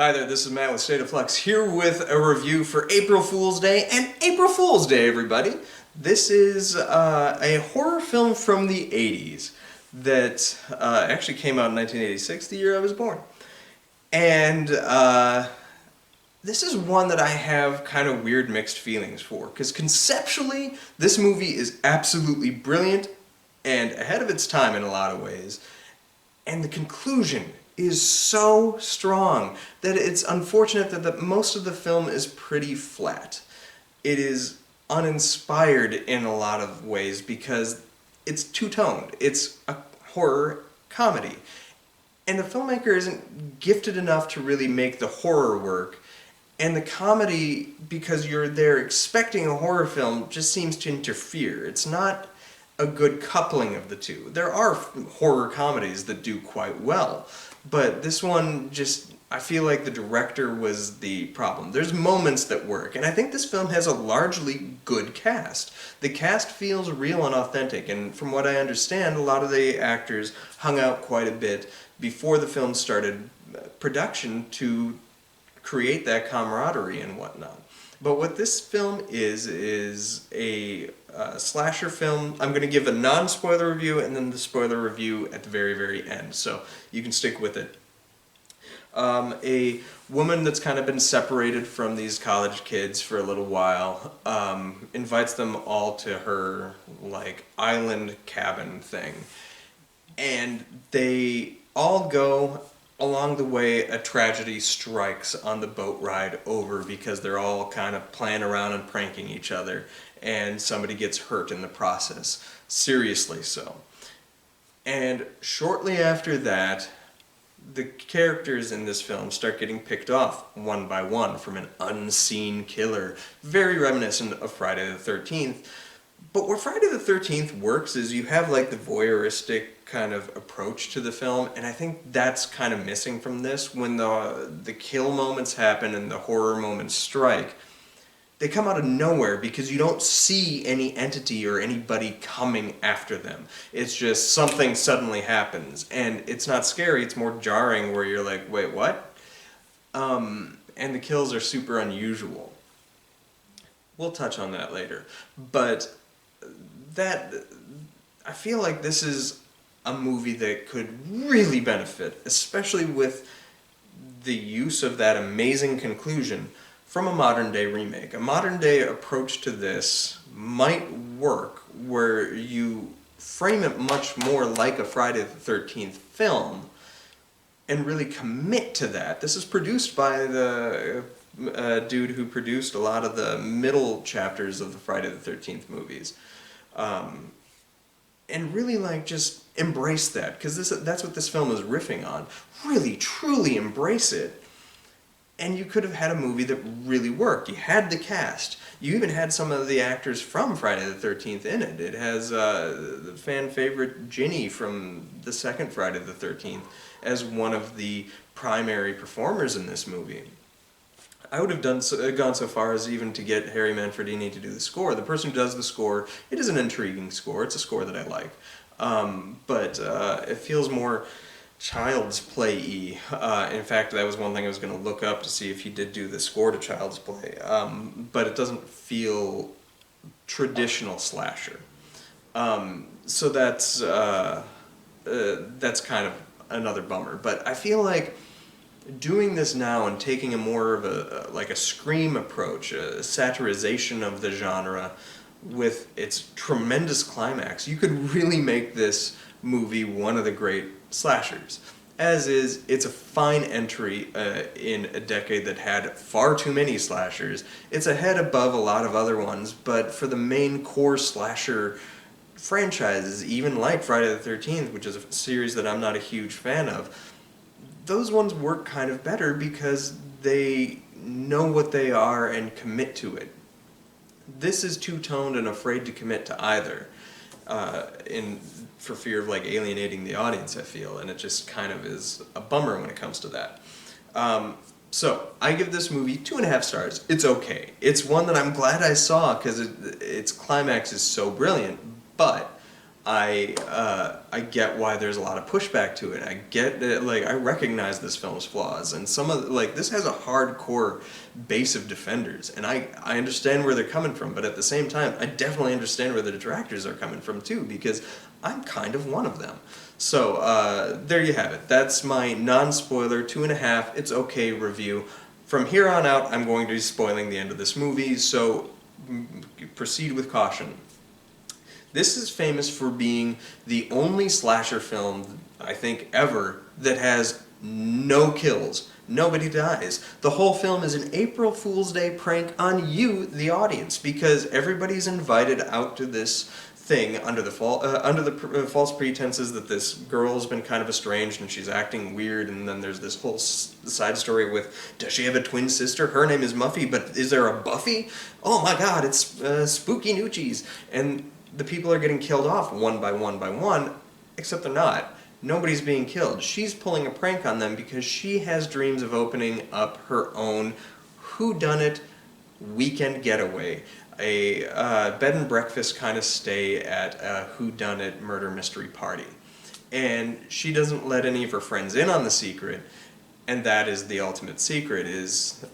Hi there, this is Matt with State of Flux here with a review for April Fool's Day, and April Fool's Day, everybody! This is a horror film from the 80s that actually came out in 1986, the year I was born. And this is one that I have kind of weird mixed feelings for, because conceptually, this movie is absolutely brilliant and ahead of its time in a lot of ways. And the conclusion is so strong that it's unfortunate that most of the film is pretty flat. It is uninspired in a lot of ways because it's two-toned. It's a horror comedy. And the filmmaker isn't gifted enough to really make the horror work. And the comedy, because you're there expecting a horror film, just seems to interfere. It's not a good coupling of the two. There are horror comedies that do quite well, but this one just, I feel like the director was the problem. There's moments that work, and I think this film has a largely good cast. The cast feels real and authentic, and from what I understand, a lot of the actors hung out quite a bit before the film started production to create that camaraderie and whatnot. But what this film is a slasher film. I'm going to give a non-spoiler review and then the spoiler review at the very, very end, so you can stick with it. A woman that's kind of been separated from these college kids for a little while invites them all to her, like, island cabin thing. And they all go. Along the way, a tragedy strikes on the boat ride over because they're all kind of playing around and pranking each other, and somebody gets hurt in the process, seriously so. And shortly after that, the characters in this film start getting picked off one by one from an unseen killer, very reminiscent of Friday the 13th. But where Friday the 13th works is you have like the voyeuristic kind of approach to the film, and I think that's kind of missing from this. When the kill moments happen and the horror moments strike, they come out of nowhere because you don't see any entity or anybody coming after them. It's just something suddenly happens, and it's not scary, it's more jarring where you're like, wait, what? And the kills are super unusual. We'll touch on that later. But I feel like this is a movie that could really benefit, especially with the use of that amazing conclusion from a modern day remake. A modern day approach to this might work where you frame it much more like a Friday the 13th film and really commit to that. This is produced by the dude who produced a lot of the middle chapters of the Friday the 13th movies. And really, like, just embrace that, because that's what this film is riffing on. Really, truly embrace it. And you could have had a movie that really worked. You had the cast. You even had some of the actors from Friday the 13th in it. It has the fan favorite Ginny from the second Friday the 13th as one of the primary performers in this movie. I would have gone so far as even to get Harry Manfredini to do the score. The person who does the score, it is an intriguing score. It's a score that I like. But it feels more Child's Play-y. In fact, that was one thing I was going to look up to see if he did do the score to Child's Play. But it doesn't feel traditional slasher. So that's kind of another bummer. But I feel like doing this now and taking a more of a Scream approach, a satirization of the genre with its tremendous climax, you could really make this movie one of the great slashers. As is, it's a fine entry in a decade that had far too many slashers. It's a head above a lot of other ones, but for the main core slasher franchises, even like Friday the 13th, which is a series that I'm not a huge fan of, those ones work kind of better because they know what they are and commit to it. This is two-toned and afraid to commit to either, for fear of like alienating the audience, I feel, and it just kind of is a bummer when it comes to that. So I give this movie 2.5 stars. It's okay. It's one that I'm glad I saw because its climax is so brilliant, but I get why there's a lot of pushback to it. I get that, like, I recognize this film's flaws, and some of like this has a hardcore base of defenders, and I understand where they're coming from, but at the same time, I definitely understand where the detractors are coming from too, because I'm kind of one of them. So there you have it. That's my non-spoiler 2.5. It's okay review. From here on out, I'm going to be spoiling the end of this movie, so proceed with caution. This is famous for being the only slasher film, I think, ever that has no kills. Nobody dies. The whole film is an April Fool's Day prank on you, the audience, because everybody's invited out to this thing under the false pretenses that this girl's been kind of estranged and she's acting weird, and then there's this whole side story with, does she have a twin sister? Her name is Muffy, but is there a Buffy? Oh my god, it's Spooky Noochies. And the people are getting killed off one by one by one, except they're not. Nobody's being killed. She's pulling a prank on them because she has dreams of opening up her own whodunit weekend getaway. A bed and breakfast kind of stay at a whodunit murder mystery party. And she doesn't let any of her friends in on the secret, and that is the ultimate secret, is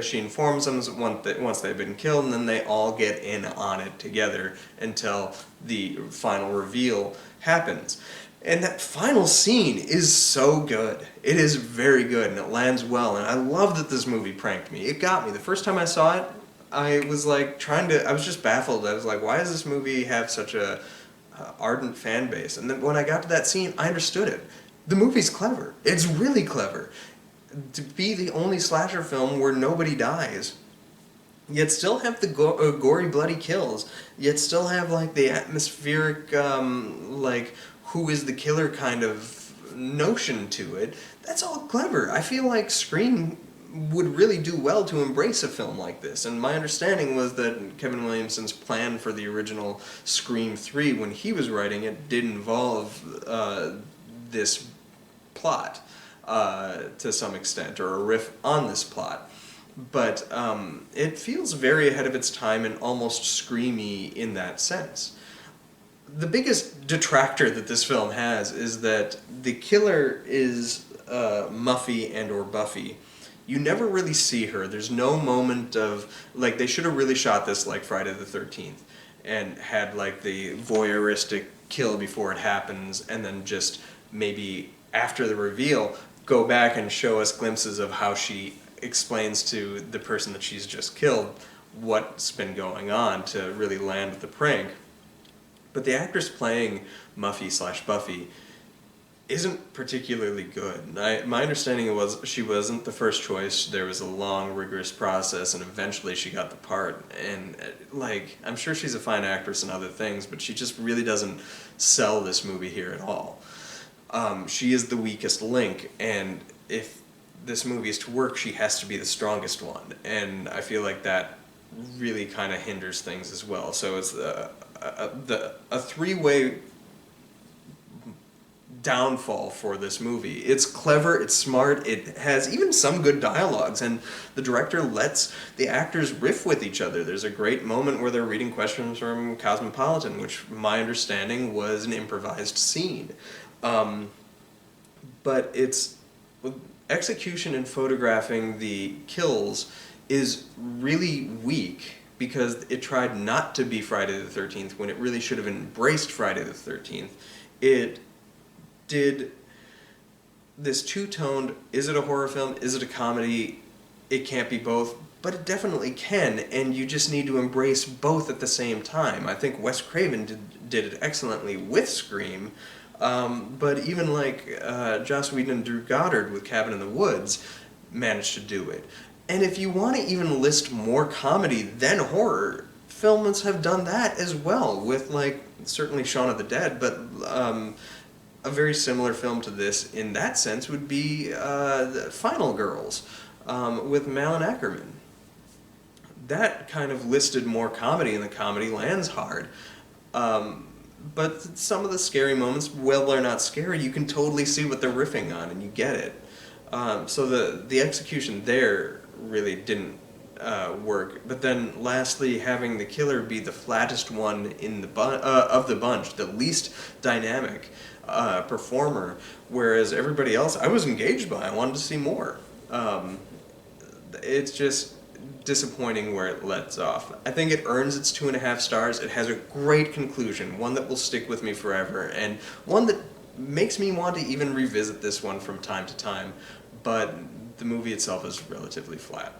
she informs them once they've been killed, and then they all get in on it together until the final reveal happens. And that final scene is so good. It is very good, and it lands well, and I love that this movie pranked me. It got me. The first time I saw it, I was like I was just baffled. I was like, why does this movie have such a ardent fan base? And then when I got to that scene, I understood it. The movie's clever. It's really clever. To be the only slasher film where nobody dies, yet still have the gory, bloody kills, yet still have like the atmospheric, like, who is the killer kind of notion to it. That's all clever. I feel like Scream would really do well to embrace a film like this, and my understanding was that Kevin Williamson's plan for the original Scream 3, when he was writing it, did involve this plot to some extent, or a riff on this plot. But it feels very ahead of its time and almost screamy in that sense. The biggest detractor that this film has is that the killer is Muffy and or Buffy. You never really see her. There's no moment of, like, they should have really shot this like Friday the 13th and had like the voyeuristic kill before it happens, and then just maybe after the reveal go back and show us glimpses of how she explains to the person that she's just killed what's been going on to really land the prank. But the actress playing Muffy/Buffy isn't particularly good. My understanding was she wasn't the first choice. There was a long, rigorous process, and eventually she got the part. And, like, I'm sure she's a fine actress and other things, but she just really doesn't sell this movie here at all. She is the weakest link, and if this movie is to work, she has to be the strongest one. And I feel like that really kind of hinders things as well. So it's a three-way downfall for this movie. It's clever, it's smart, it has even some good dialogues, and the director lets the actors riff with each other. There's a great moment where they're reading questions from Cosmopolitan, which my understanding was an improvised scene. But its execution in photographing the kills is really weak, because it tried not to be Friday the 13th when it really should have embraced Friday the 13th. It did this two-toned, is it a horror film, is it a comedy? It can't be both, but it definitely can, and you just need to embrace both at the same time. I think Wes Craven did it excellently with Scream, but even like Joss Whedon and Drew Goddard with Cabin in the Woods managed to do it. And if you want to even list more comedy than horror, films have done that as well, with, like, certainly Shaun of the Dead, but a very similar film to this in that sense would be Final Girls with Malin Ackerman. That kind of listed more comedy, and the comedy lands hard. But some of the scary moments, well, they're not scary, you can totally see what they're riffing on, and you get it. So the execution there really didn't work. But then, lastly, having the killer be the flattest one in the of the bunch, the least dynamic performer, whereas everybody else I was engaged by. I wanted to see more. It's just disappointing where it lets off. I think it earns its 2.5 stars. It has a great conclusion, one that will stick with me forever, and one that makes me want to even revisit this one from time to time, but the movie itself is relatively flat.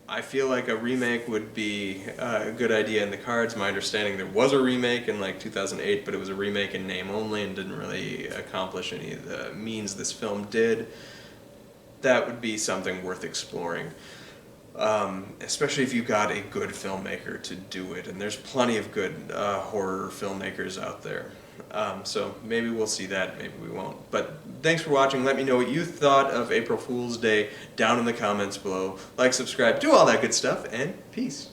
I feel like a remake would be a good idea in the cards. My understanding, there was a remake in like 2008, but it was a remake in name only and didn't really accomplish any of the means this film did. That would be something worth exploring, especially if you got a good filmmaker to do it, and there's plenty of good horror filmmakers out there. So maybe we'll see that, maybe we won't. But thanks for watching. Let me know what you thought of April Fool's Day down in the comments below. Like, subscribe, do all that good stuff, and peace.